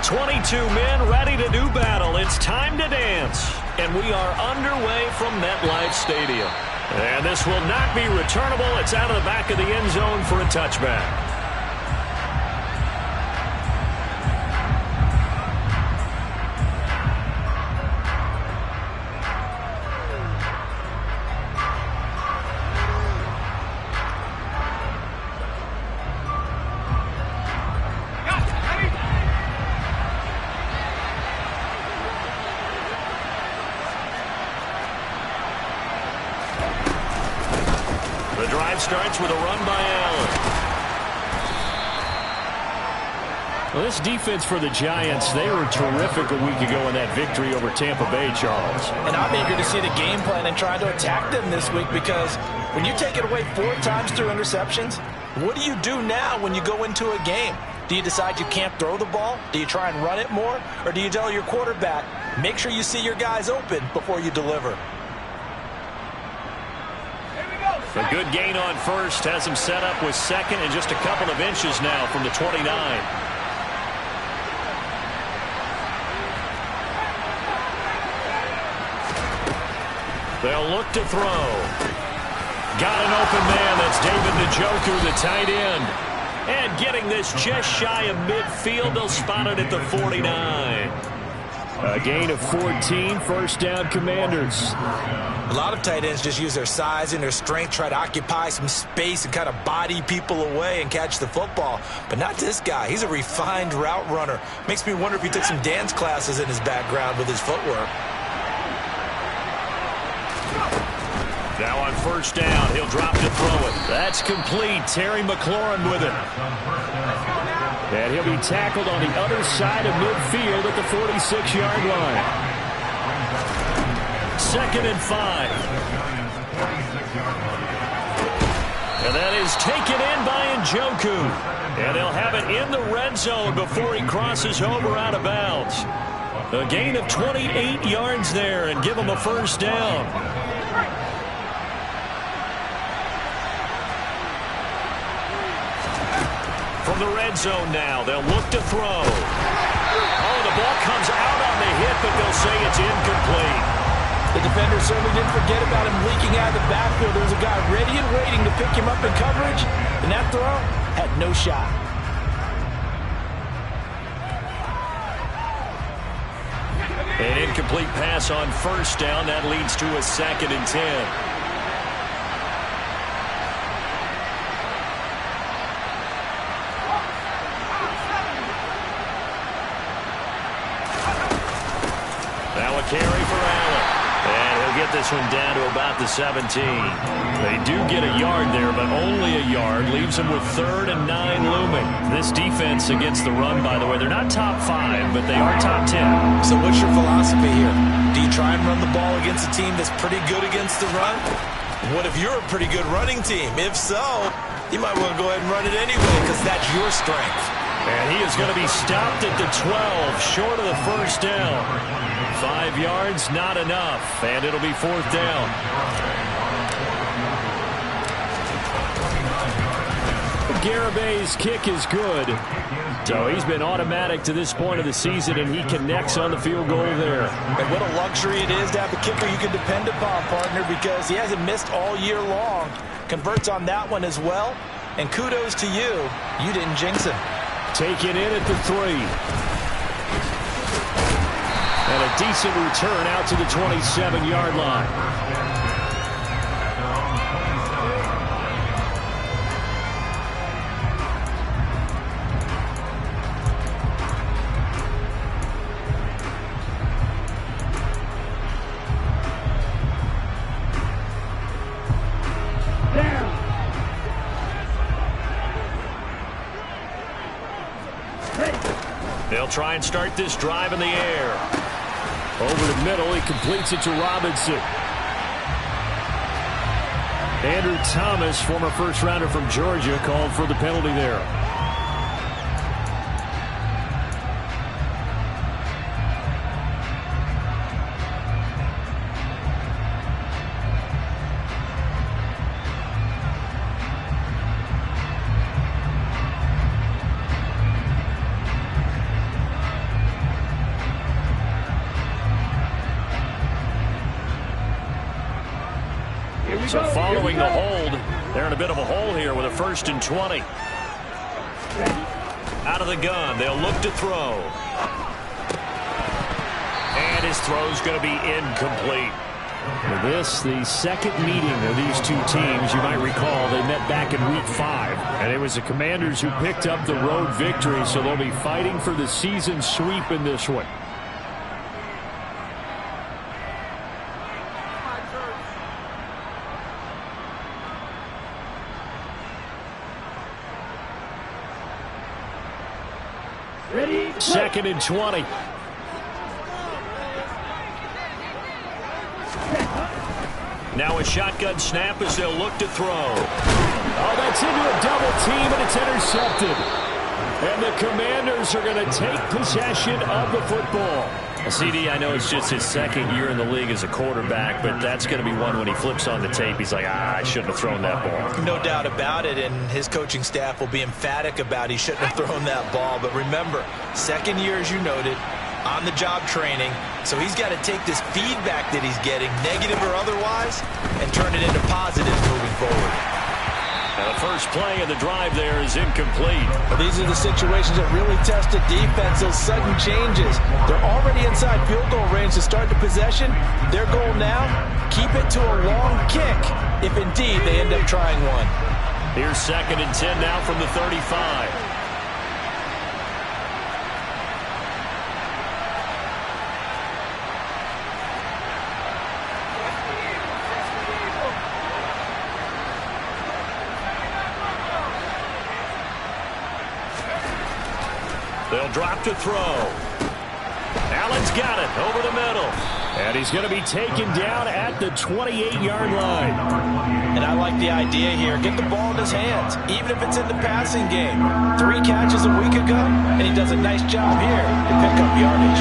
22 men ready to do battle. It's time to dance. And we are underway from MetLife Stadium. And this will not be returnable. It's out of the back of the end zone for a touchback. Starts with a run by Allen. Well, this defense for the Giants, they were terrific a week ago in that victory over Tampa Bay, Charles. And I'm eager to see the game plan and try to attack them this week, because when you take it away 4 times through interceptions, what do you do now when you go into a game? Do you decide you can't throw the ball? Do you try and run it more? Or do you tell your quarterback, make sure you see your guys open before you deliver? A good gain on first has him set up with second and just a couple of inches now from the 29. They'll look to throw. Got an open man. That's David Njoku, the tight end. And getting this just shy of midfield, they'll spot it at the 49. A gain of 14, first down, Commanders. A lot of tight ends just use their size and their strength, try to occupy some space and kind of body people away and catch the football. But not this guy. He's a refined route runner. Makes me wonder if he took some dance classes in his background with his footwork. Now on first down, he'll drop to throw it. That's complete. Terry McLaurin with it. And he'll be tackled on the other side of midfield at the 46-yard line. 2nd and 5. And that is taken in by Njoku. And they'll have it in the red zone before he crosses over out of bounds. A gain of 28 yards there and give him a first down. From the red zone now, they'll look to throw. Oh, the ball comes out on the hit, but they'll say it's incomplete. The defender certainly didn't forget about him leaking out of the backfield. There was a guy ready and waiting to pick him up in coverage, and that throw had no shot. An incomplete pass on first down. That leads to a 2nd and 10. Carry for Allen. And he'll get this one down to about the 17. They do get a yard there, but only a yard. Leaves them with 3rd and 9 looming. This defense against the run, by the way, they're not top 5, but they are top 10. So what's your philosophy here? Do you try and run the ball against a team that's pretty good against the run? What if you're a pretty good running team? If so, you might want to go ahead and run it anyway, because that's your strength. And he is going to be stopped at the 12, short of the first down. 5 yards, not enough, and it'll be 4th down. Garabay's kick is good. So he's been automatic to this point of the season, and he connects on the field goal there. And what a luxury it is to have a kicker you can depend upon, partner, because he hasn't missed all year long. Converts on that one as well, and kudos to you. You didn't jinx him. Taken in at the 3. And a decent return out to the 27-yard line. They'll try and start this drive in the air. Over the middle, he completes it to Robinson. Andrew Thomas, former first-rounder from Georgia, called for the penalty there. So following the hold, they're in a bit of a hole here with a 1st and 20. Out of the gun, they'll look to throw. And his throw's going to be incomplete. This, the second meeting of these two teams. You might recall they met back in Week 5. And it was the Commanders who picked up the road victory, so they'll be fighting for the season sweep in this one. Ready? 2nd and 20. Now a shotgun snap as they'll look to throw. Oh, that's into a double team, and it's intercepted. And the Commanders are going to take possession of the football. CD, I know it's just his 2nd year in the league as a quarterback, but that's going to be one when he flips on the tape. He's like, I shouldn't have thrown that ball. No doubt about it, and his coaching staff will be emphatic about he shouldn't have thrown that ball. But remember, 2nd year, as you noted, on-the-job training, so he's got to take this feedback that he's getting, negative or otherwise, and turn it into positive moving forward. Now the first play of the drive there is incomplete. Well, these are the situations that really test a defense, those sudden changes. They're already inside field goal range to start the possession. Their goal now, keep it to a long kick, if indeed they end up trying one. Here's 2nd and 10 now from the 35. They'll drop to throw. Allen's got it over the middle. And he's going to be taken down at the 28-yard line. And I like the idea here. Get the ball in his hands, even if it's in the passing game. 3 catches a week ago, and he does a nice job here to pick up yardage.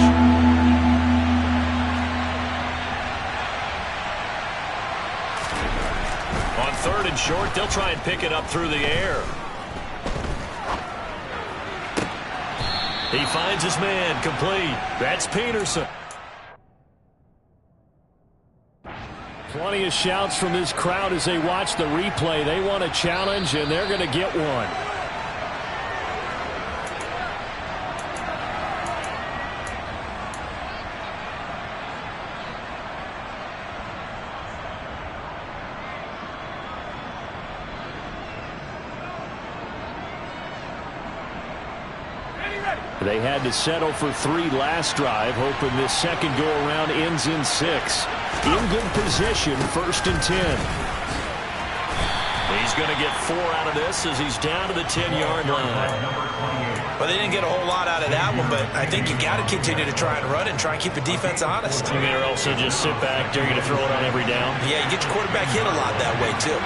On 3rd and short, they'll try and pick it up through the air. He finds his man complete. That's Peterson. Plenty of shouts from this crowd as they watch the replay. They want a challenge, and they're going to get one. They had to settle for 3 last drive, hoping this second go-around ends in 6. In good position, 1st and 10. He's going to get 4 out of this as he's down to the 10-yard line. Well, they didn't get a whole lot out of that one, but I think you got to continue to try and run and try and keep the defense honest. You mean, or also just sit back, dare you to throw it on every down? Yeah, you get your quarterback hit a lot that way, too.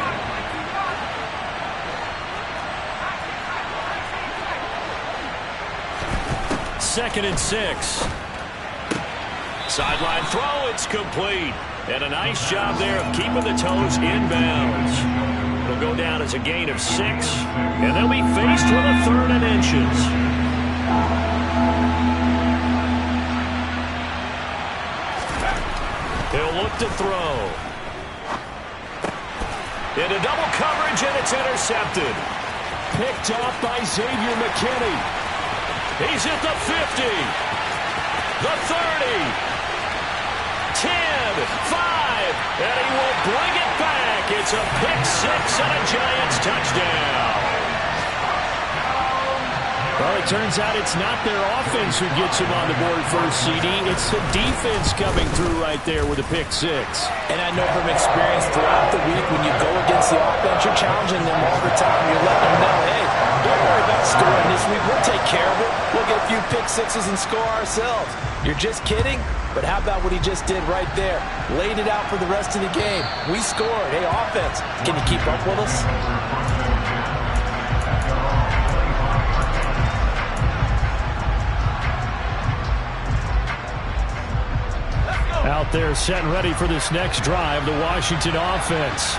Second and 6. Sideline throw, it's complete. And a nice job there of keeping the toes inbounds. It'll go down as a gain of 6, and they'll be faced with a 3rd and inches. He'll look to throw. Into double coverage, and it's intercepted. Picked off by Xavier McKinney. He's at the 50, the 30, 10, 5, and he will bring it back. It's a pick 6 and a Giants touchdown. Well, it turns out it's not their offense who gets him on the board first, CD. It's the defense coming through right there with a pick 6. And I know from experience throughout the week, when you go against the offense, you're challenging them all the time. You're letting them know, hey, don't worry about scoring this week. We'll take care of it. We'll get a few pick 6s and score ourselves. You're just kidding? But how about what he just did right there? Laid it out for the rest of the game. We scored. Hey, offense, can you keep up with us? Out there set and ready for this next drive, the Washington offense.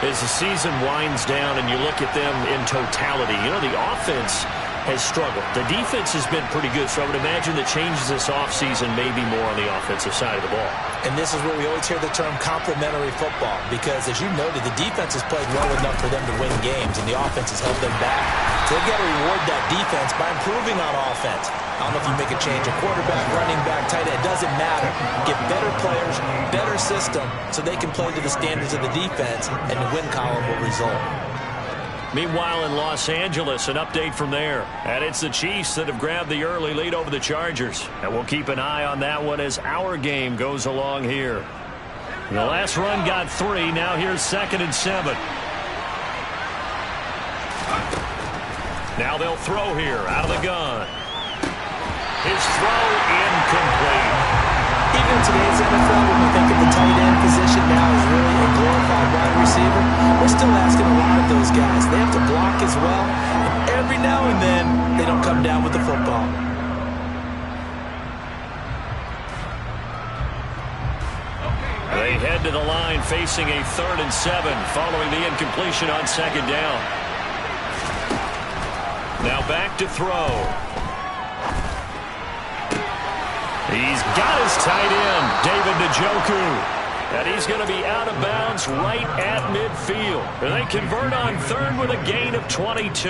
As the season winds down and you look at them in totality, you know, the offense has struggled. The defense has been pretty good, so I would imagine the changes this offseason may be more on the offensive side of the ball. And this is where we always hear the term complementary football, because as you noted, the defense has played well enough for them to win games, and the offense has held them back. So they've got to reward that defense by improving on offense. I don't know if you make a change, a quarterback, running back, tight end, it doesn't matter. Get better players, better system, so they can play to the standards of the defense, and the win column will result. Meanwhile, in Los Angeles, an update from there. And it's the Chiefs that have grabbed the early lead over the Chargers. And we'll keep an eye on that one as our game goes along here. The last run got 3. Now here's 2nd and 7. Now they'll throw here out of the gun. His throw incomplete. Even in today's NFL, when we think of the tight end position now as really a glorified wide receiver, we're still asking a lot of those guys. They have to block as well. And every now and then, they don't come down with the football. They head to the line facing a 3rd and 7 following the incompletion on 2nd down. Now back to throw. He's got his tight end, David Njoku. And he's going to be out of bounds right at midfield. And they convert on 3rd with a gain of 22.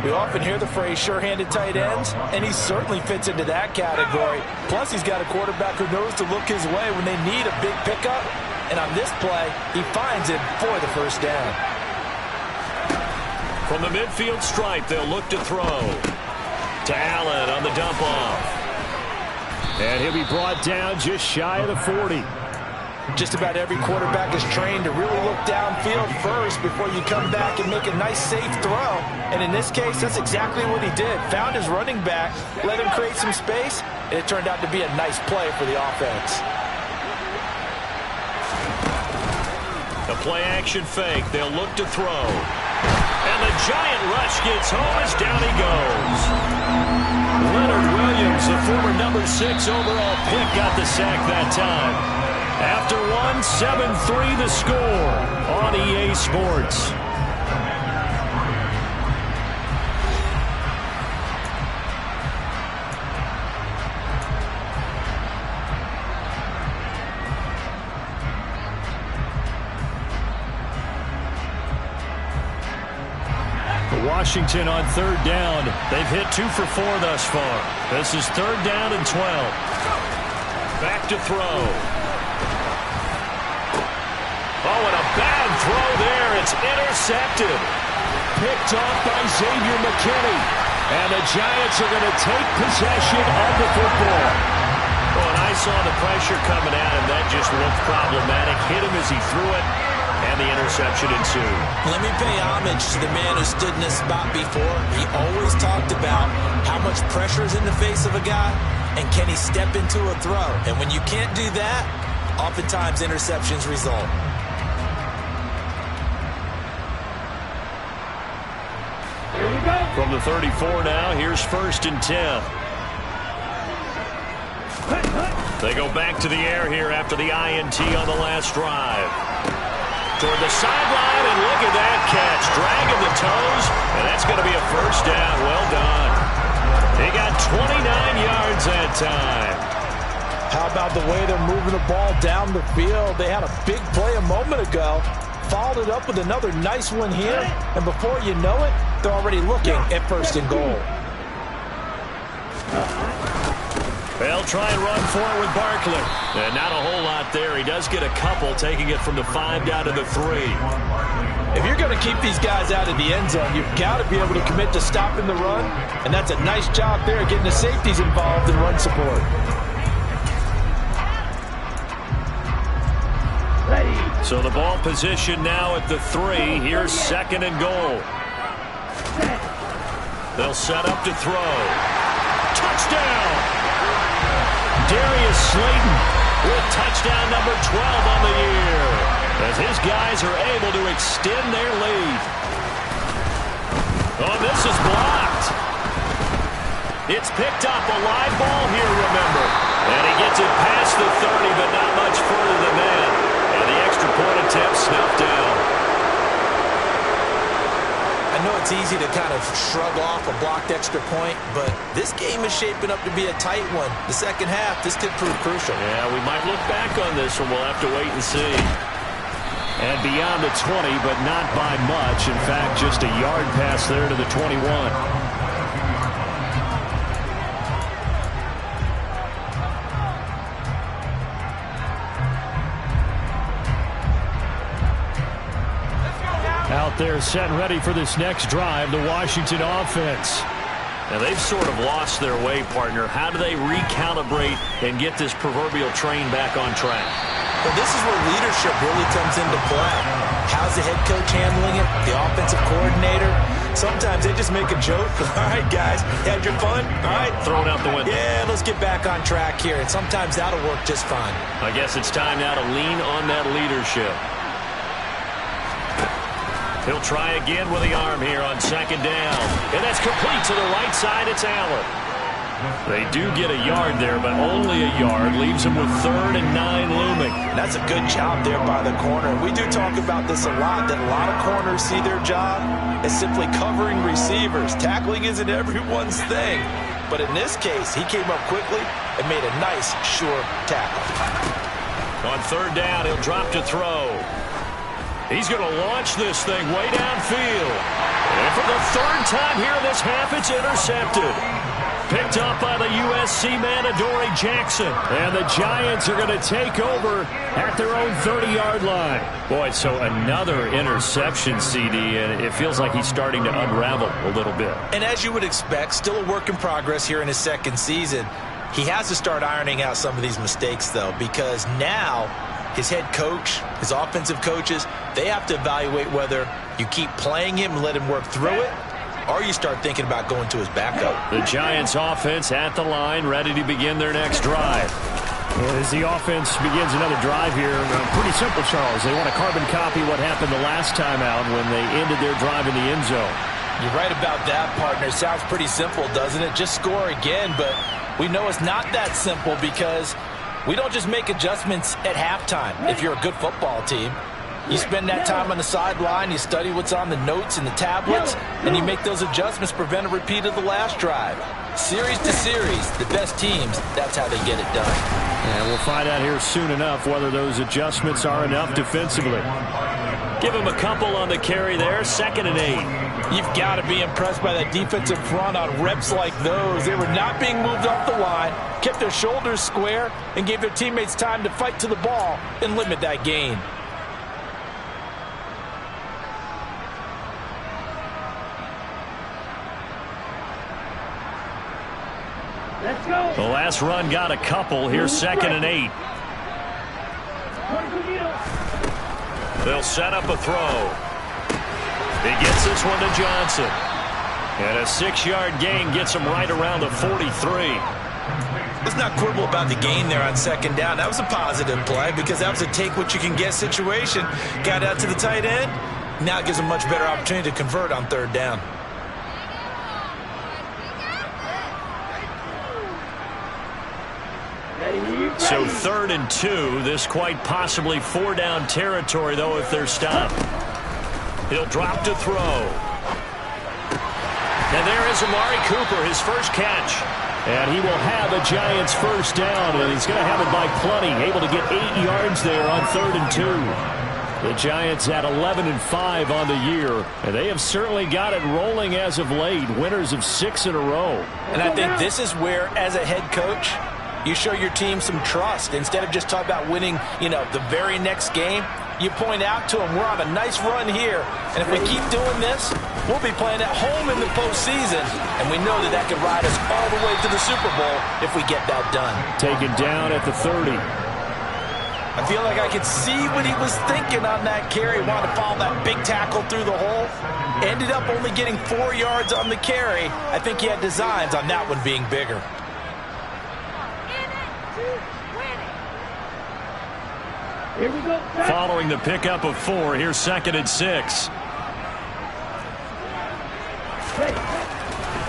We often hear the phrase sure-handed tight ends, and he certainly fits into that category. Plus, he's got a quarterback who knows to look his way when they need a big pickup. And on this play, he finds it for the 1st down. From the midfield stripe, they'll look to throw. To Allen on the dump-off. And he'll be brought down just shy of the 40. Just about every quarterback is trained to really look downfield first before you come back and make a nice, safe throw. And in this case, that's exactly what he did. Found his running back, let him create some space, and it turned out to be a nice play for the offense. The play-action fake. They'll look to throw. And the giant rush gets home as down he goes. Leonard Williams, the former number 6 overall pick, got the sack that time. After 7-3 the score on EA Sports. Washington on 3rd down. They've hit 2 for 4 thus far. This is 3rd down and 12. Back to throw. Oh, and a bad throw there. It's intercepted. Picked off by Xavier McKinney. And the Giants are going to take possession of the football. Oh, and I saw the pressure coming at him. That just looked problematic. Hit him as he threw it. And the interception ensued. Let me pay homage to the man who stood in this spot before. He always talked about how much pressure is in the face of a guy, and can he step into a throw. And when you can't do that, oftentimes interceptions result. From the 34 now, here's 1st and 10. They go back to the air here after the INT on the last drive. Toward the sideline, and look at that catch. Dragging the toes, and that's going to be a 1st down. Well done. He got 29 yards that time. How about the way they're moving the ball down the field? They had a big play a moment ago. Followed it up with another nice one here, and before you know it, they're already looking at 1st and goal. They'll try and run for it with Barkley. And not a whole lot there. He does get a couple, taking it from the 5 down to the 3. If you're going to keep these guys out of the end zone, you've got to be able to commit to stopping the run, and that's a nice job there getting the safeties involved in run support. So the ball position now at the 3. Here's 2nd and goal. They'll set up to throw. Touchdown! Darius Slayton with touchdown number 12 on the year, as his guys are able to extend their lead. Oh, this is blocked. It's picked up, a live ball here, remember. And he gets it past the 30, but not much further than that. And the extra point attempt snuffed down. I I know it's easy to kind of shrug off a blocked extra point, but this game is shaping up to be a tight one. The second half, this could prove crucial. Yeah, we might look back on this one. We'll have to wait and see. And beyond the 20, but not by much. In fact, just a yard pass there to the 21. Out there set and ready for this next drive, the Washington offense. Now, they've sort of lost their way, partner. How do they recalibrate and get this proverbial train back on track? Well, this is where leadership really comes into play. How's the head coach handling it? The offensive coordinator? Sometimes they just make a joke. All right, guys, had your fun? All right. Throw it out the window. Yeah, let's get back on track here. And sometimes that'll work just fine. I guess it's time now to lean on that leadership. He'll try again with the arm here on second down. And that's complete to the right side. It's Allen. They do get a yard there, but only a yard. Leaves them with 3rd and 9 looming. That's a good job there by the corner. We do talk about this a lot, that a lot of corners see their job as simply covering receivers. Tackling isn't everyone's thing. But in this case, he came up quickly and made a nice, sure tackle. On 3rd down, he'll drop to throw. He's going to launch this thing way downfield. And for the 3rd time here in this half, it's intercepted. Picked up by the USC man, Adoree Jackson. And the Giants are going to take over at their own 30-yard line. Boy, so another interception, CD, and it feels like he's starting to unravel a little bit. And as you would expect, still a work in progress here in his second season. He has to start ironing out some of these mistakes, though, because now his head coach, his offensive coaches, they have to evaluate whether you keep playing him and let him work through it, or you start thinking about going to his backup. The Giants offense at the line, ready to begin their next drive. As the offense begins another drive here, pretty simple, Charles. They want to carbon copy what happened the last time out when they ended their drive in the end zone. You're right about that, partner. Sounds pretty simple, doesn't it? Just score again, but we know it's not that simple because we don't just make adjustments at halftime if you're a good football team. You spend that time on the sideline, you study what's on the notes and the tablets, and you make those adjustments, prevent a repeat of the last drive. Series to series, the best teams, that's how they get it done. And we'll find out here soon enough whether those adjustments are enough defensively. Give him a couple on the carry there, 2nd and 8. You've got to be impressed by that defensive front on reps like those. They were not being moved off the line, kept their shoulders square, and gave their teammates time to fight to the ball and limit that gain. The last run got a couple. Here's 2nd and 8. They'll set up a throw. He gets this one to Johnson. And a 6-yard gain gets him right around the 43. Let's not quibble about the gain there on 2nd down. That was a positive play because that was a take-what-you-can-get situation. Got out to the tight end. Now it gives him a much better opportunity to convert on 3rd down. So 3rd and 2. This quite possibly 4-down territory, though, if they're stopped. He'll drop to throw. And there is Amari Cooper, his first catch. And he will have a Giants first down, and he's going to have it by plenty. Able to get 8 yards there on 3rd and 2. The Giants at 11-5 on the year, and they have certainly got it rolling as of late. Winners of 6 in a row. And I think this is where, as a head coach, you show your team some trust. Instead of just talking about winning, the very next game, you point out to them, we're on a nice run here. And if we keep doing this, we'll be playing at home in the postseason. And we know that could ride us all the way to the Super Bowl if we get that done. Taken down at the 30. I feel like I could see what he was thinking on that carry. Wanted to follow that big tackle through the hole. Ended up only getting 4 yards on the carry. I think he had designs on that one being bigger. Following the pickup of 4, here's 2nd and 6.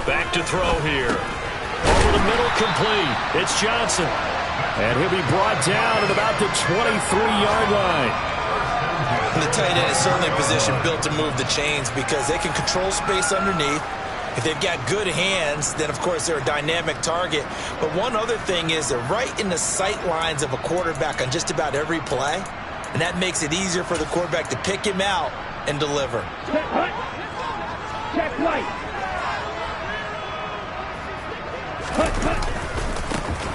Back to throw here. Over the middle, complete. It's Johnson. And he'll be brought down at about the 23-yard line. And the tight end is certainly a position built to move the chains because they can control space underneath. If they've got good hands, then, of course, they're a dynamic target. But one other thing is they're right in the sight lines of a quarterback on just about every play. And that makes it easier for the quarterback to pick him out and deliver. Check right. Check right.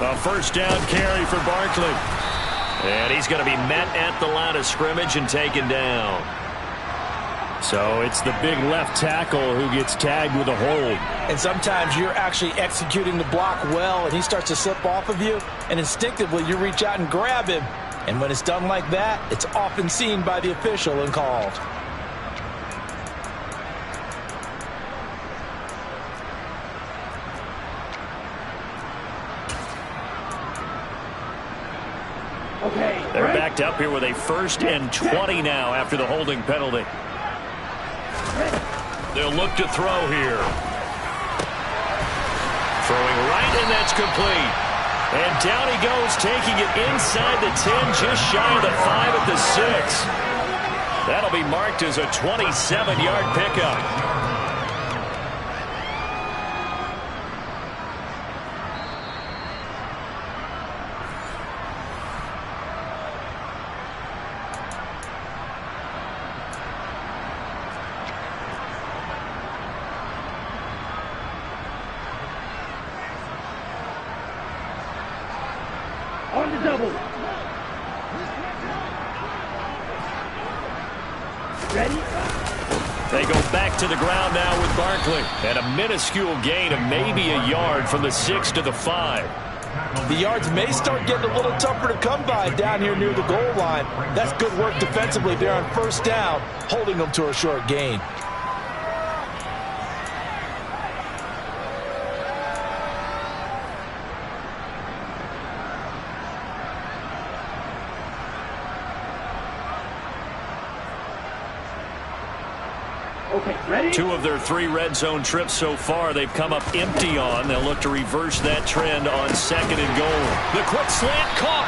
A first down carry for Barkley. And he's going to be met at the line of scrimmage and taken down. So it's the big left tackle who gets tagged with a hold. And sometimes you're actually executing the block well, and he starts to slip off of you, and instinctively you reach out and grab him. And when it's done like that, it's often seen by the official and called. Okay. They're backed up here with a 1st and 20 now after the holding penalty. They'll look to throw here. Throwing right, and that's complete. And down he goes, taking it inside the 10, just shy of the 5 at the 6. That'll be marked as a 27-yard pickup. On the double. Ready? They go back to the ground now with Barkley. And a minuscule gain of maybe a yard from the 6 to the 5. The yards may start getting a little tougher to come by down here near the goal line. That's good work defensively there on first down, holding them to a short gain. Okay, ready? 2 of their 3 red zone trips so far they've come up empty on. They'll look to reverse that trend on 2nd and goal. The quick slant caught.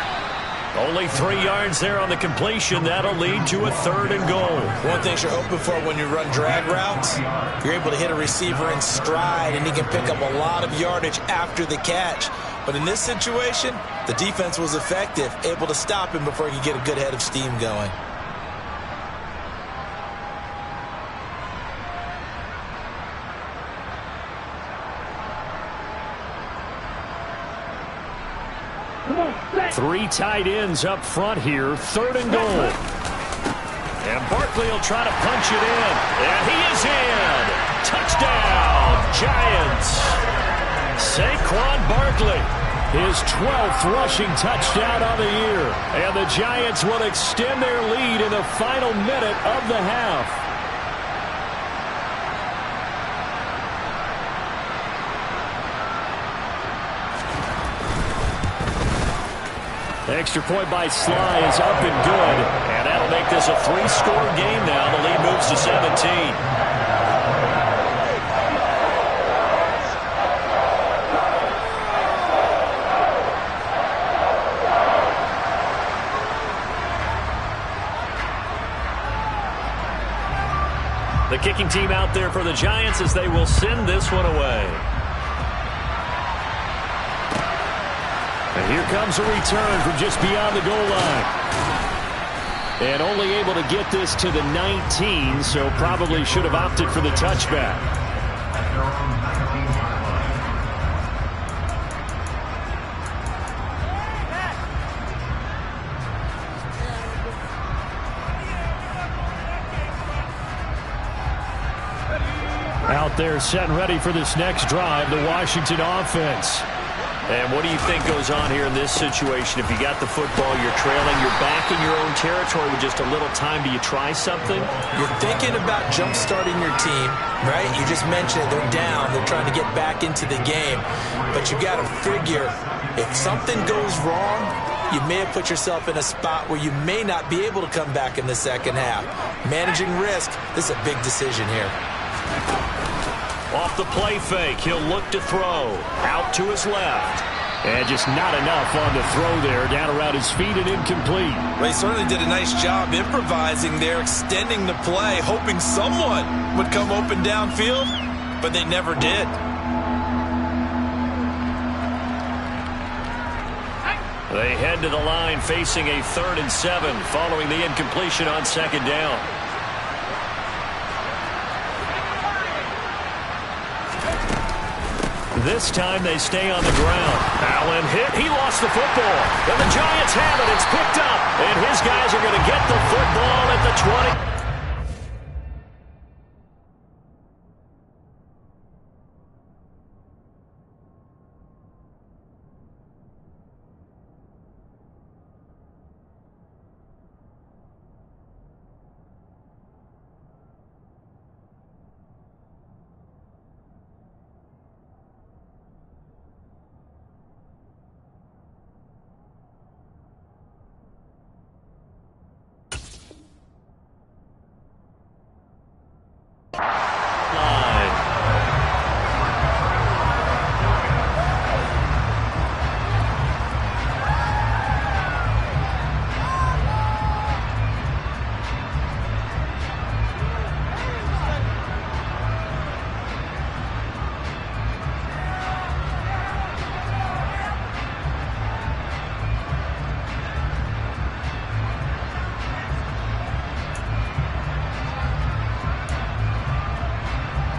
Only 3 yards there on the completion. That'll lead to a 3rd and goal. One thing you're hoping for when you run drag routes, you're able to hit a receiver in stride, and he can pick up a lot of yardage after the catch. But in this situation, the defense was effective, able to stop him before he could get a good head of steam going. Come on, set. 3 tight ends up front here. 3rd and goal. And Barkley will try to punch it in. And he is in. Touchdown, Giants. Saquon Barkley, his 12th rushing touchdown on the year. And the Giants will extend their lead in the final minute of the half. Extra point by Sly is up and good. And that'll make this a 3-score game now. The lead moves to 17. The kicking team out there for the Giants as they will send this one away. And here comes a return from just beyond the goal line. And only able to get this to the 19, so probably should have opted for the touchback. Out there set and ready for this next drive, the Washington offense. And what do you think goes on here in this situation? If you got the football, you're trailing, you're back in your own territory with just a little time. Do you try something? You're thinking about jump-starting your team, right? You just mentioned it. They're down. They're trying to get back into the game. But you got to figure, if something goes wrong, you may have put yourself in a spot where you may not be able to come back in the second half. Managing risk, this is a big decision here. Off the play fake, he'll look to throw. Out to his left. And just not enough on the throw there. Down around his feet and incomplete. They certainly did a nice job improvising there, extending the play, hoping someone would come open downfield, but they never did. They head to the line facing a 3rd and 7 following the incompletion on 2nd down. This time they stay on the ground. Allen hit. He lost the football. And the Giants have it. It's picked up. And his guys are going to get the football at the 20.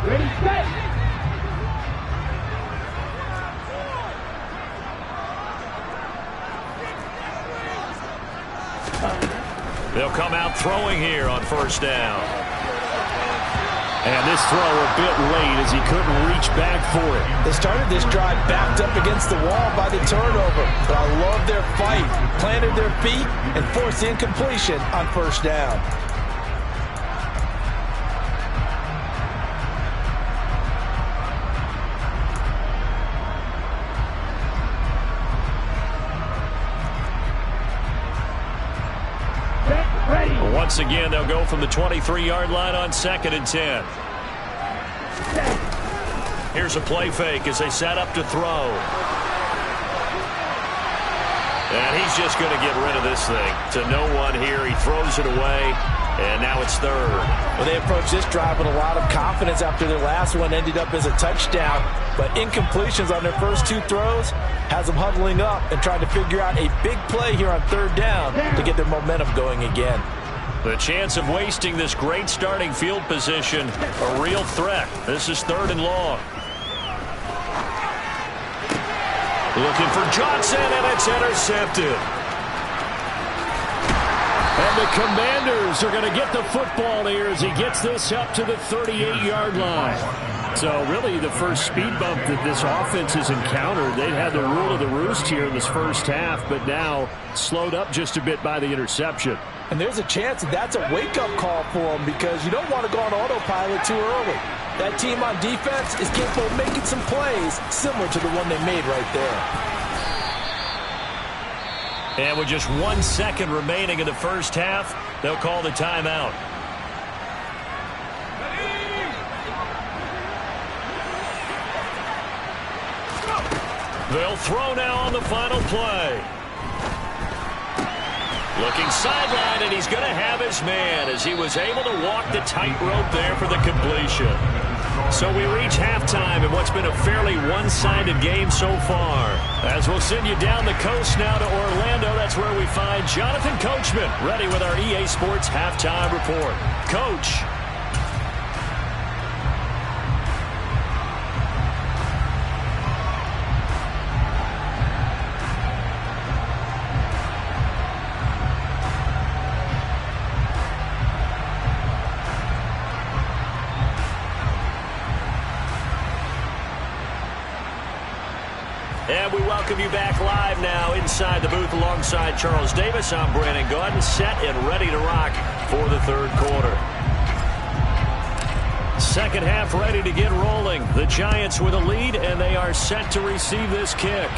Ready, set. They'll come out throwing here on 1st down. And this throw a bit late as he couldn't reach back for it. They started this drive backed up against the wall by the turnover, but I love their fight. Planted their feet and forced the incompletion on 1st down. Once again, they'll go from the 23-yard line on 2nd and 10. Here's a play fake as they set up to throw. And he's just going to get rid of this thing to no one here. He throws it away, and now it's 3rd. Well, they approached this drive with a lot of confidence after their last one ended up as a touchdown. But incompletions on their first 2 throws has them huddling up and trying to figure out a big play here on 3rd down to get their momentum going again. The chance of wasting this great starting field position, a real threat. This is 3rd and long. Looking for Johnson, and it's intercepted. And the Commanders are going to get the football here as he gets this up to the 38-yard line. So really the first speed bump that this offense has encountered. They'd had the rule of the roost here in this first half, but now slowed up just a bit by the interception. And there's a chance that that's a wake-up call for them because you don't want to go on autopilot too early. That team on defense is capable of making some plays similar to the one they made right there. And with just 1 second remaining in the first half, they'll call the timeout. They'll throw now on the final play. Looking sideline, and he's going to have his man as he was able to walk the tightrope there for the completion. So we reach halftime in what's been a fairly one-sided game so far. As we'll send you down the coast now to Orlando, that's where we find Jonathan Coachman ready with our EA Sports Halftime Report. Coach. And we welcome you back live now inside the booth alongside Charles Davis. I'm Brandon Gaudin, set and ready to rock for the 3rd quarter. Second half ready to get rolling. The Giants with a lead, and they are set to receive this kick.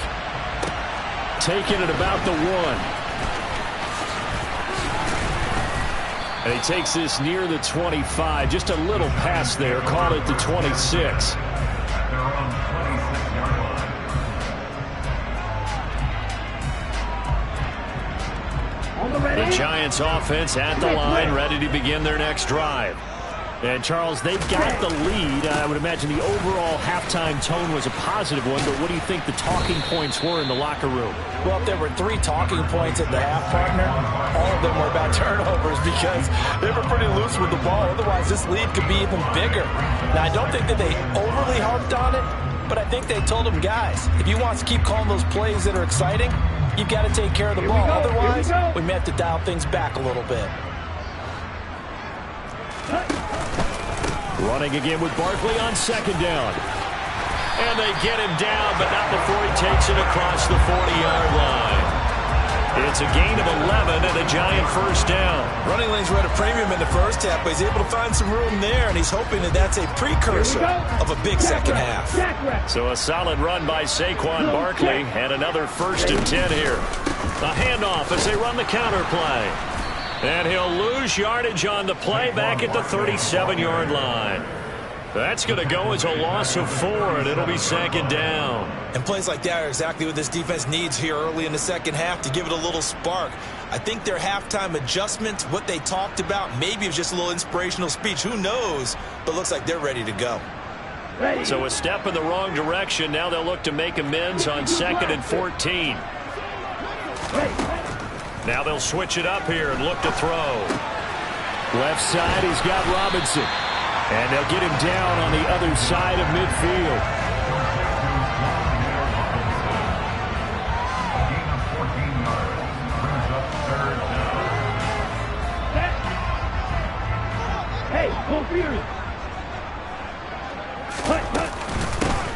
Taking it about the 1. And he takes this near the 25. Just a little pass there. Call it the 26. The Giants offense at the line, ready to begin their next drive. And, Charles, they've got the lead. I would imagine the overall halftime tone was a positive one, but what do you think the talking points were in the locker room? Well, if there were 3 talking points at the half, partner, all of them were about turnovers because they were pretty loose with the ball. Otherwise, this lead could be even bigger. Now, I don't think that they overly harped on it, but I think they told them, guys, if you want to keep calling those plays that are exciting, you've got to take care of the ball. Otherwise, we may have to dial things back a little bit. Running again with Barkley on second down. And they get him down, but not before he takes it across the 40-yard line. It's a gain of 11 and a Giant first down. Running lanes were at a premium in the first half, but he's able to find some room there, and he's hoping that that's a precursor of a big second half. So a solid run by Saquon Barkley, and another 1st and 10 here. A handoff as they run the counter play. And he'll lose yardage on the play back at the 37-yard line. That's going to go as a loss of 4, and it'll be 2nd down. And plays like that are exactly what this defense needs here early in the second half to give it a little spark. I think their halftime adjustments, what they talked about, maybe it was just a little inspirational speech. Who knows? But looks like they're ready to go. So a step in the wrong direction. Now they'll look to make amends on 2nd and 14. Now they'll switch it up here and look to throw. Left side, he's got Robinson. And they'll get him down on the other side of midfield. Hey, confused.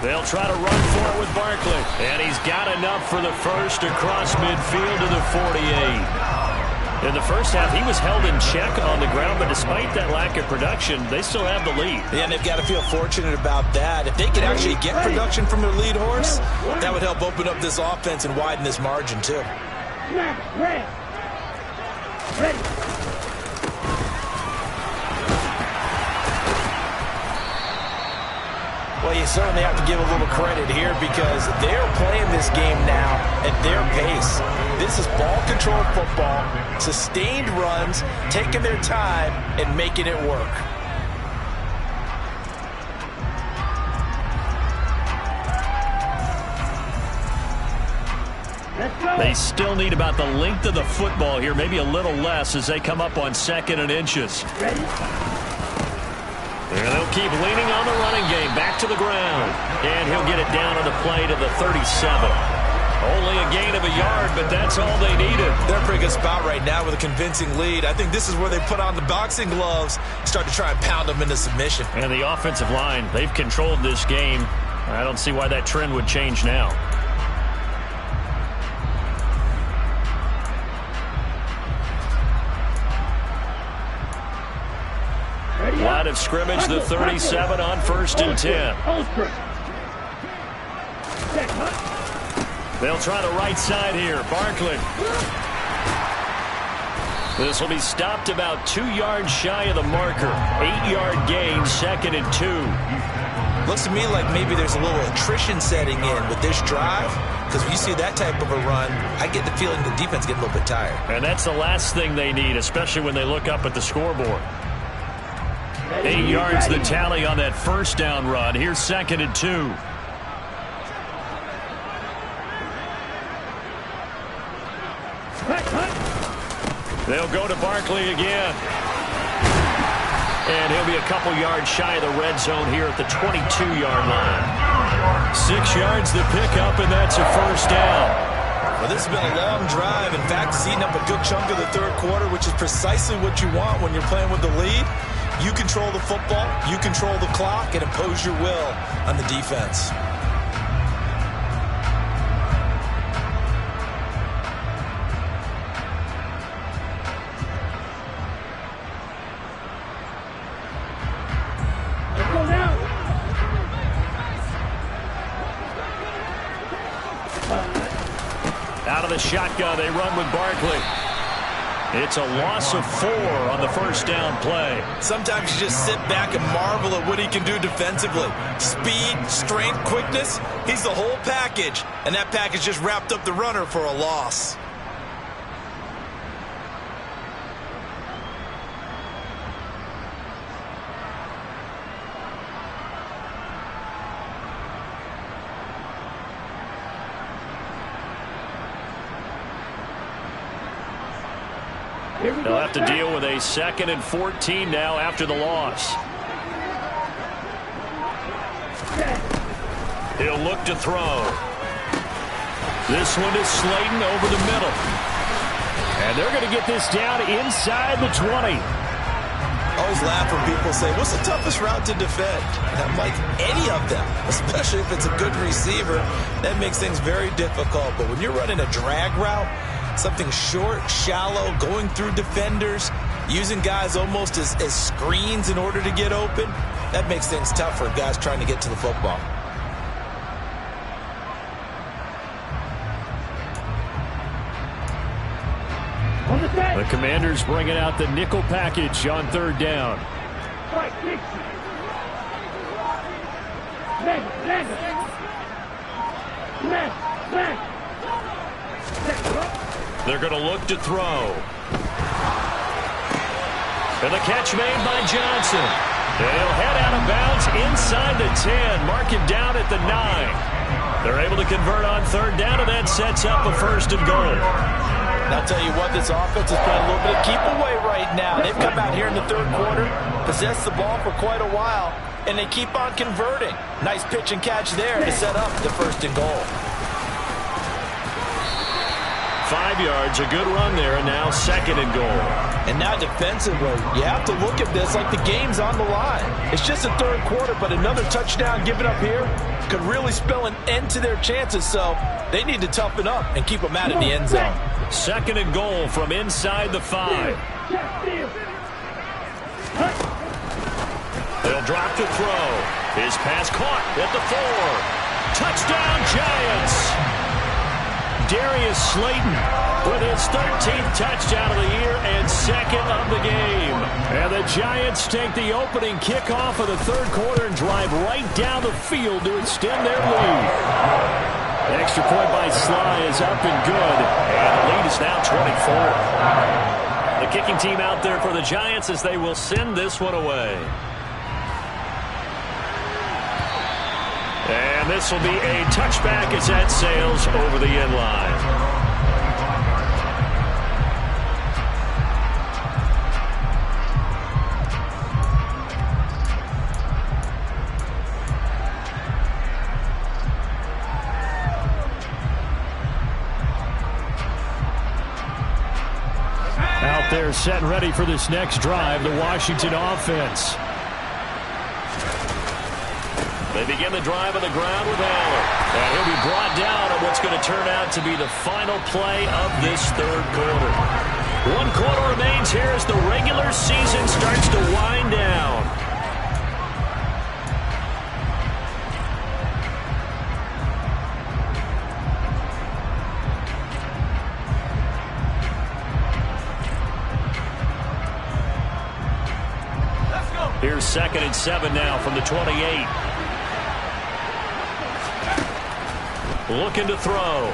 They'll try to run for it with Barkley. And he's got enough for the first across midfield to the 48. In the first half, he was held in check on the ground, but despite that lack of production, they still have the lead. Yeah, and they've got to feel fortunate about that. If they could actually get production from their lead horse, that would help open up this offense and widen this margin, too. Ready. Well, you certainly have to give a little credit here because they're playing this game now at their pace. This is ball control football, sustained runs, taking their time and making it work. They still need about the length of the football here, maybe a little less as they come up on 2nd and inches. And they'll keep leaning on the running game. Back to the ground. And he'll get it down on the play to the 37. Only a gain of a yard, but that's all they needed. They're in a pretty good spot right now with a convincing lead. I think this is where they put on the boxing gloves, start to try and pound them into submission. And the offensive line, they've controlled this game. I don't see why that trend would change now. Line of scrimmage, the 37 on 1st and 10. They'll try the right side here. Barkley. This will be stopped about 2 yards shy of the marker. 8-yard gain, 2nd and 2. Looks to me like maybe there's a little attrition setting in with this drive. Because when you see that type of a run, I get the feeling the defense getting a little bit tired. And that's the last thing they need, especially when they look up at the scoreboard. 8 yards the tally on that 1st down run. Here's 2nd and 2. They'll go to Barkley again. And he'll be a couple yards shy of the red zone here at the 22-yard line. 6 yards the pickup, and that's a 1st down. Well, this has been a long drive. In fact, it's eating up a good chunk of the 3rd quarter, which is precisely what you want when you're playing with the lead. You control the football, you control the clock, and impose your will on the defense. Let's go now. Out of the shotgun, they run with Barkley. It's a loss of 4 on the 1st down play. Sometimes you just sit back and marvel at what he can do defensively. Speed, strength, quickness, he's the whole package. And that package just wrapped up the runner for a loss. They'll have to deal with a 2nd and 14 now after the loss. He'll look to throw. This one is Slayton over the middle. And they're going to get this down inside the 20. Always laugh when people say, what's the toughest route to defend? And I'm like, any of them, especially if it's a good receiver. That makes things very difficult. But when you're running a drag route, something short, shallow, going through defenders, using guys almost as screens in order to get open, that makes things tough for guys trying to get to the football. The Commanders bringing out the nickel package on 3rd down. They're going to look to throw. And the catch made by Johnson. And he'll head out of bounds inside the 10. Mark him down at the 9. They're able to convert on 3rd down, and that sets up a 1st and goal. And I'll tell you what, this offense is playing a little bit of keep away right now. They've come out here in the 3rd quarter, possessed the ball for quite a while, and they keep on converting. Nice pitch and catch there to set up the 1st and goal. 5 yards, a good run there, and now 2nd and goal. And now defensively, you have to look at this like the game's on the line. It's just a 3rd quarter, but another touchdown given up here could really spell an end to their chances, so they need to toughen up and keep them out of the end zone. 2nd and goal from inside the 5. They'll drop to throw. His pass caught at the 4. Touchdown, Giants! Darius Slayton with his 13th touchdown of the year and 2nd of the game. And the Giants take the opening kickoff of the 3rd quarter and drive right down the field to extend their lead. The extra point by Sly is up and good. And the lead is now 24. The kicking team out there for the Giants as they will send this one away. And this will be a touchback as that sails over the end line. Out there set and ready for this next drive, the Washington offense. They begin the drive on the ground with Allen. And he'll be brought down at what's going to turn out to be the final play of this 3rd quarter. 1 quarter remains here as the regular season starts to wind down. Here's 2nd and 7 now from the 28. Looking to throw.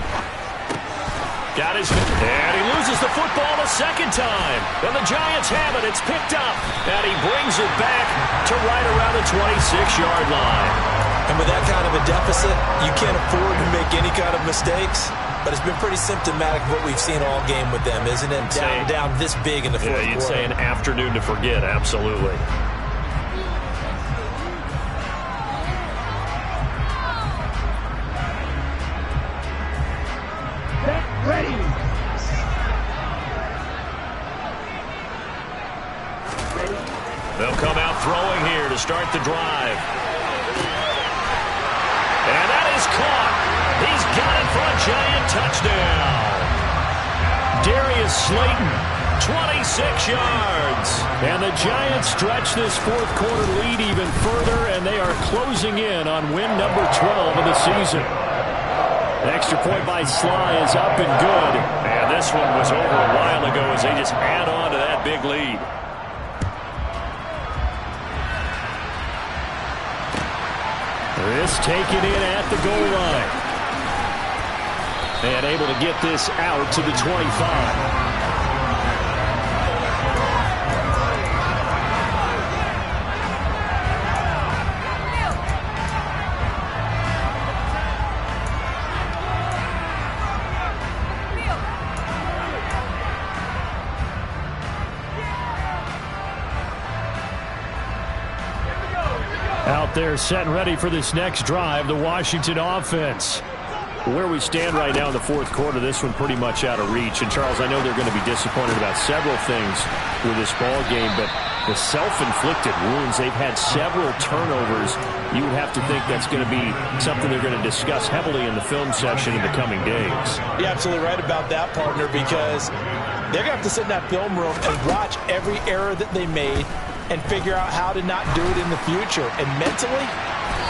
Got his, and he loses the football a 2nd time. And the Giants have it. It's picked up. And he brings it back to right around the 26-yard line. And with that kind of a deficit, you can't afford to make any kind of mistakes. But it's been pretty symptomatic of what we've seen all game with them, isn't it? Down this big in the 4th quarter. You'd say an afternoon to forget, absolutely. Ready. They'll come out throwing here to start the drive. And that is caught. He's got it for a Giant touchdown. Darius Slayton, 26 yards. And the Giants stretch this 4th quarter lead even further, and they are closing in on win number 12 of the season. The extra point by Sly is up and good. And this one was over a while ago as they just add on to that big lead. This taken in at the goal line. And able to get this out to the 25. Out there set and ready for this next drive, the Washington offense. Where we stand right now in the fourth quarter, this one pretty much out of reach. And, Charles, I know they're going to be disappointed about several things with this ball game, but the self-inflicted wounds, they've had several turnovers. You would have to think that's going to be something they're going to discuss heavily in the film session in the coming days. You're absolutely right about that, partner, because they're going to have to sit in that film room and watch every error that they made and figure out how to not do it in the future. And mentally,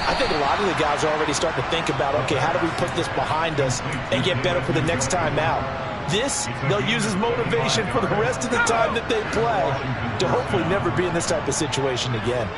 I think a lot of the guys are already starting to think about, okay, how do we put this behind us and get better for the next time out? This, they'll use as motivation for the rest of the time that they play to hopefully never be in this type of situation again.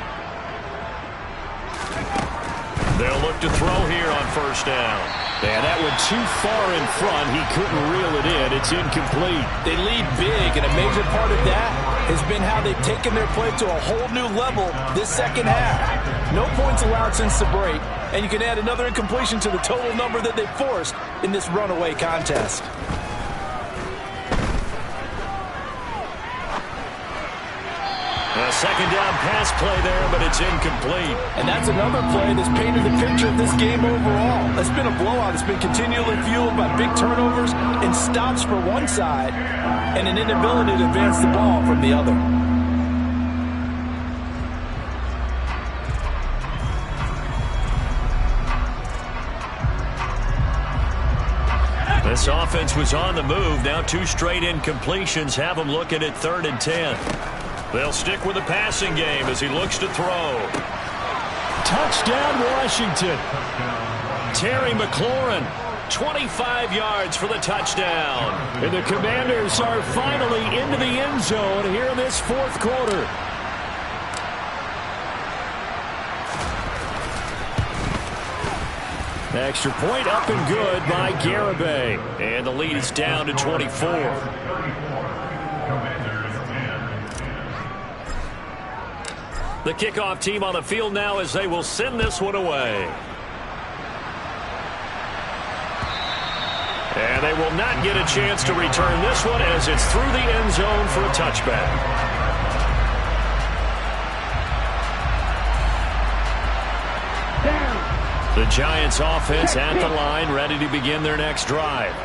They'll look to throw here on first down. And that one too far in front. He couldn't reel it in. It's incomplete. They lead big, and a major part of that has been how they've taken their play to a whole new level this second half. No points allowed since the break, and you can add another incompletion to the total number that they forced in this runaway contest. A second down pass play there, but it's incomplete. And that's another play that's painted the picture of this game overall. It's been a blowout. It's been continually fueled by big turnovers and stops for one side and an inability to advance the ball from the other. This offense was on the move. Now two straight incompletions have them looking at 3rd and 10. They'll stick with the passing game as he looks to throw. Touchdown, Washington. Terry McLaurin, 25 yards for the touchdown. And the Commanders are finally into the end zone here in this fourth quarter. Extra point up and good by Garibay. And the lead is down to 24. The kickoff team on the field now as they will send this one away. And they will not get a chance to return this one as it's through the end zone for a touchback. The Giants offense at the line, ready to begin their next drive.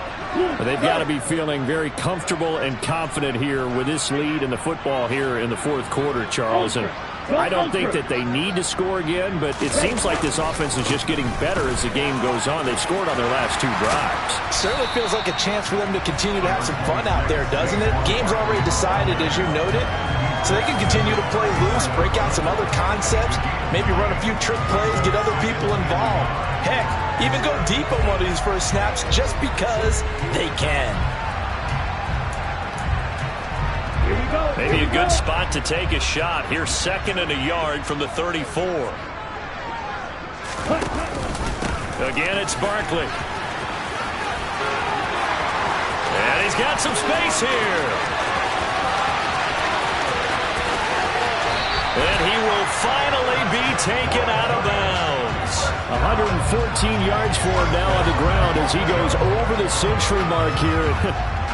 They've got to be feeling very comfortable and confident here with this lead in the football here in the fourth quarter, Charles. And I don't think that they need to score again, but it seems like this offense is just getting better as the game goes on. They've scored on their last two drives. Certainly feels like a chance for them to continue to have some fun out there, doesn't it? Game's already decided, as you noted, so they can continue to play loose, break out some other concepts, maybe run a few trick plays, get other people involved. Heck, even go deep on one of these first snaps just because they can. Maybe a good spot to take a shot. Here's 2nd and a yard from the 34. Again, it's Barkley. And he's got some space here. And he will finally be taken out of bounds. 114 yards for him now on the ground as he goes over the century mark here.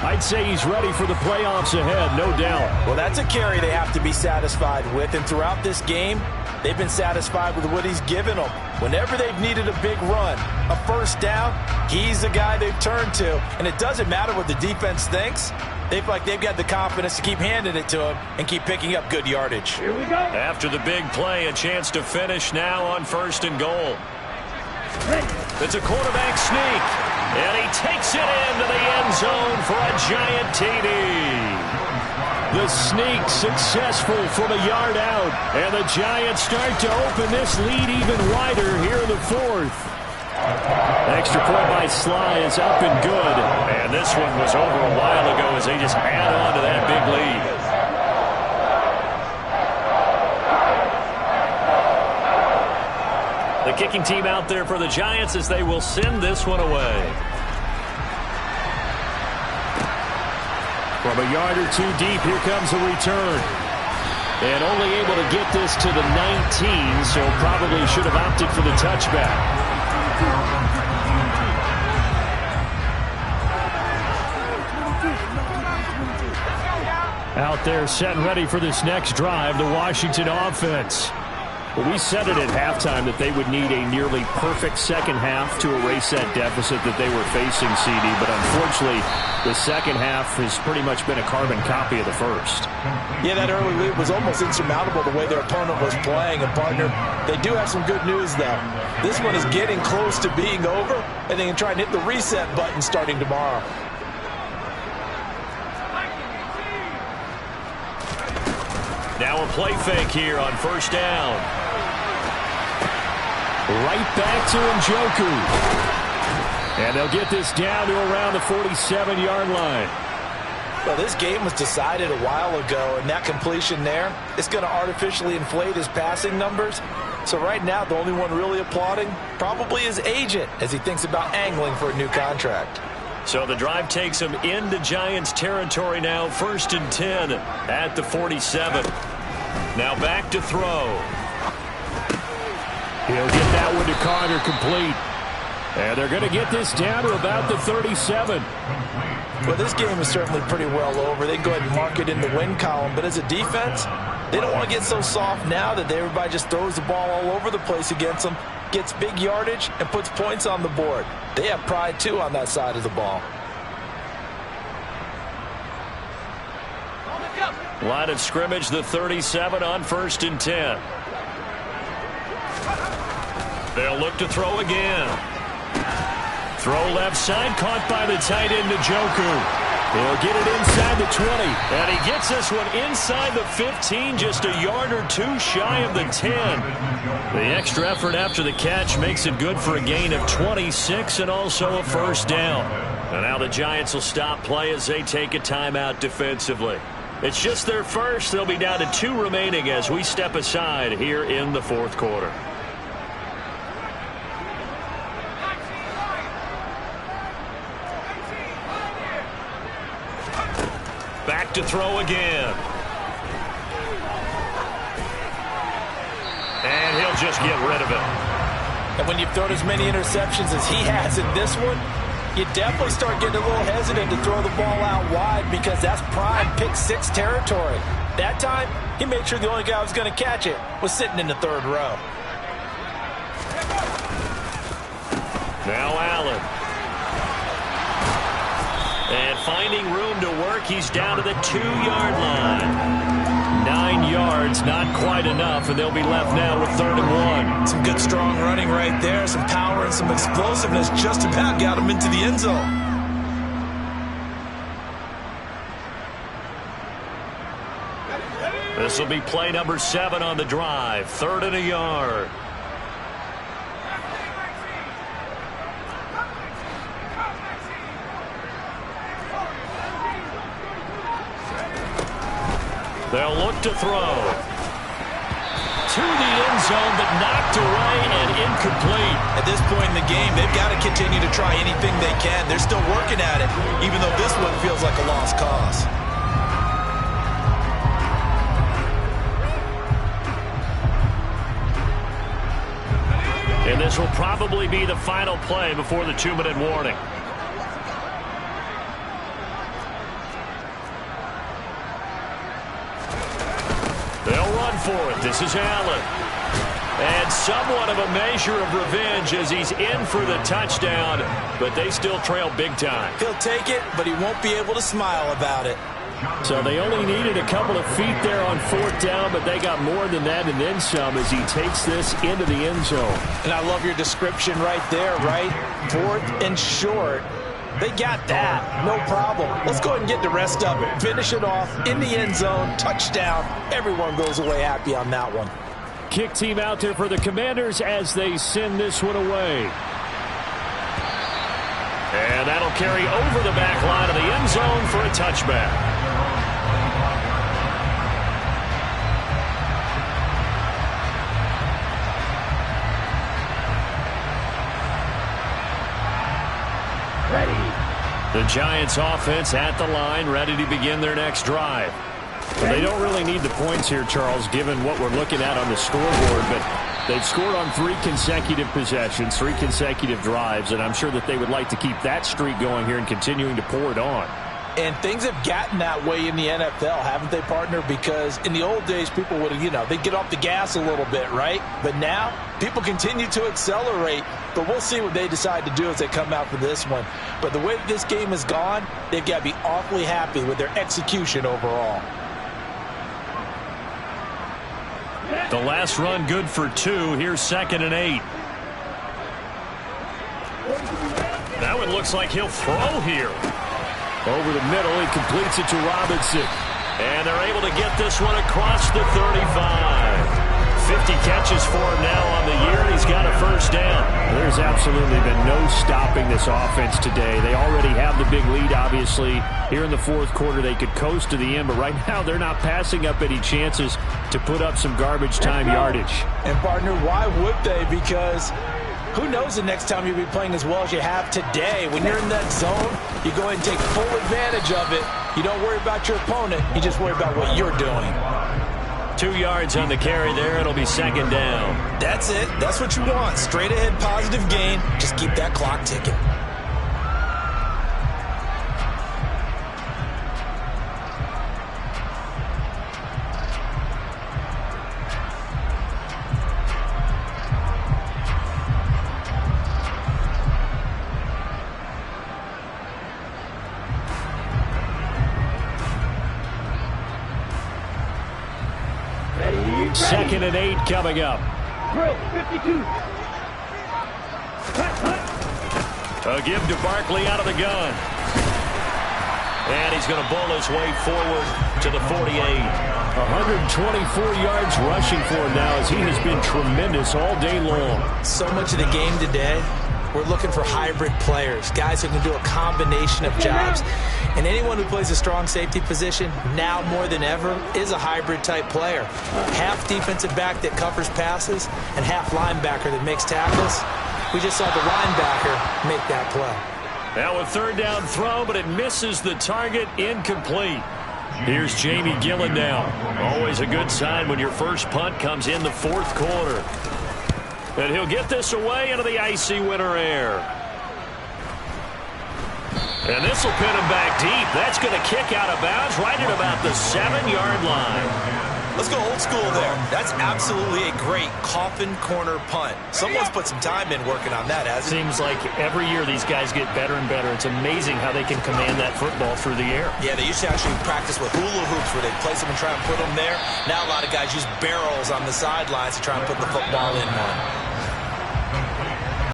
I'd say he's ready for the playoffs ahead, no doubt. Well, that's a carry they have to be satisfied with, and throughout this game, they've been satisfied with what he's given them. Whenever they've needed a big run, a first down, he's the guy they've turned to. And it doesn't matter what the defense thinks. They feel like they've got the confidence to keep handing it to him and keep picking up good yardage. Here we go. After the big play, a chance to finish now on 1st and goal. It's a quarterback sneak, and he takes it into the end zone for a giant TD. The sneak successful from a yard out, and the Giants start to open this lead even wider here in the fourth. Extra point by Sly is up and good. And this one was over a while ago as they just add on to that big lead. The kicking team out there for the Giants as they will send this one away. From a yard or two deep, here comes a return. And only able to get this to the 19, so probably should have opted for the touchback. Out there set and ready for this next drive, the Washington offense. Well, we said it at halftime that they would need a nearly perfect second half to erase that deficit that they were facing, CD. But unfortunately, the second half has pretty much been a carbon copy of the first. Yeah, that early lead was almost insurmountable the way their opponent was playing. And, partner, they do have some good news, though. This one is getting close to being over, and they can try and hit the reset button starting tomorrow. Now a play fake here on first down. Right back to Njoku. And they'll get this down to around the 47-yard line. Well, this game was decided a while ago, and that completion there is going to artificially inflate his passing numbers. So right now, the only one really applauding probably his agent as he thinks about angling for a new contract. So the drive takes him into Giants territory now, 1st and 10 at the 47. Now back to throw. He'll get that one to Carter, complete. And they're going to get this down to about the 37. Well, this game is certainly pretty well over. They can go ahead and mark it in the win column. But as a defense, they don't want to get so soft now that everybody just throws the ball all over the place against them, gets big yardage, and puts points on the board. They have pride, too, on that side of the ball. Line of scrimmage, the 37 on 1st and 10. They'll look to throw again. Throw left side, caught by the tight end, Njoku. He'll get it inside the 20. And he gets this one inside the 15, just a yard or two shy of the 10. The extra effort after the catch makes it good for a gain of 26 and also a first down. And now the Giants will stop play as they take a timeout defensively. It's just their first. They'll be down to 2 remaining as we step aside here in the 4th quarter. Back to throw again. And he'll just get rid of it. And when you've thrown as many interceptions as he has in this one, you definitely start getting a little hesitant to throw the ball out wide because that's prime pick 6 territory. That time, he made sure the only guy who was going to catch it was sitting in the 3rd row. Now Allen. And finding room to work, he's down to the 2-yard line. 9 yards, not quite enough, and they'll be left now with 3rd and 1. Some good strong running right there, some power and some explosiveness just about got him into the end zone. This will be play number 7 on the drive, 3rd and a yard. They'll look to throw. To the end zone, but knocked away and incomplete. At this point in the game, they've got to continue to try anything they can. They're still working at it, even though this one feels like a lost cause. And this will probably be the final play before the 2-minute warning. They'll run for it. This is Allen. And somewhat of a measure of revenge as he's in for the touchdown, but they still trail big time. He'll take it, but he won't be able to smile about it. So they only needed a couple of feet there on 4th down, but they got more than that and then some as he takes this into the end zone. And I love your description right there, right? 4th and short. They got that. No problem. Let's go ahead and get the rest of it. Finish it off in the end zone. Touchdown. Everyone goes away happy on that one. Kick team out there for the Commanders as they send this one away. And that'll carry over the back line of the end zone for a touchback. The Giants offense at the line, ready to begin their next drive. Well, they don't really need the points here, Charles, given what we're looking at on the scoreboard, but they've scored on 3 consecutive possessions, 3 consecutive drives, and I'm sure that they would like to keep that streak going here and continuing to pour it on. And things have gotten that way in the NFL, haven't they, partner? Because in the old days, people would, they'd get off the gas a little bit, right? But now, people continue to accelerate. But we'll see what they decide to do as they come out for this one. But the way that this game has gone, they've got to be awfully happy with their execution overall. The last run good for 2. Here's 2nd and 8. That one looks like he'll throw here. Over the middle, he completes it to Robinson. And they're able to get this one across the 35. 50 catches for him now on the year, and he's got a first down. There's absolutely been no stopping this offense today. They already have the big lead, obviously. Here in the fourth quarter, they could coast to the end, but right now they're not passing up any chances to put up some garbage time yardage. And, partner, why would they? Because who knows the next time you'll be playing as well as you have today. When you're in that zone, you go ahead and take full advantage of it. You don't worry about your opponent. You just worry about what you're doing. 2 yards on the carry there. It'll be 2nd down. That's it. That's what you want. Straight ahead positive gain. Just keep that clock ticking. Second and 8 coming up. Drill, 52. A give to Barkley out of the gun. And he's going to bowl his way forward to the 48. 124 yards rushing for him now as he has been tremendous all day long. So much of the game today, we're looking for hybrid players, guys who can do a combination of jobs. And anyone who plays a strong safety position, now more than ever, is a hybrid-type player. Half defensive back that covers passes and half linebacker that makes tackles. We just saw the linebacker make that play. Now a 3rd down throw, but it misses the target. Incomplete. Here's Jamie Gillen now. Always a good sign when your first punt comes in the fourth quarter. And he'll get this away into the icy winter air. And this will pin him back deep. That's going to kick out of bounds right at about the 7-yard line. Let's go old school there. That's absolutely a great coffin corner punt. Someone's put some time in working on that, hasn't it? Seems like every year these guys get better and better. It's amazing how they can command that football through the air. Yeah, they used to actually practice with hula hoops where they'd place them and try and put them there. Now a lot of guys use barrels on the sidelines to try and put the football in more.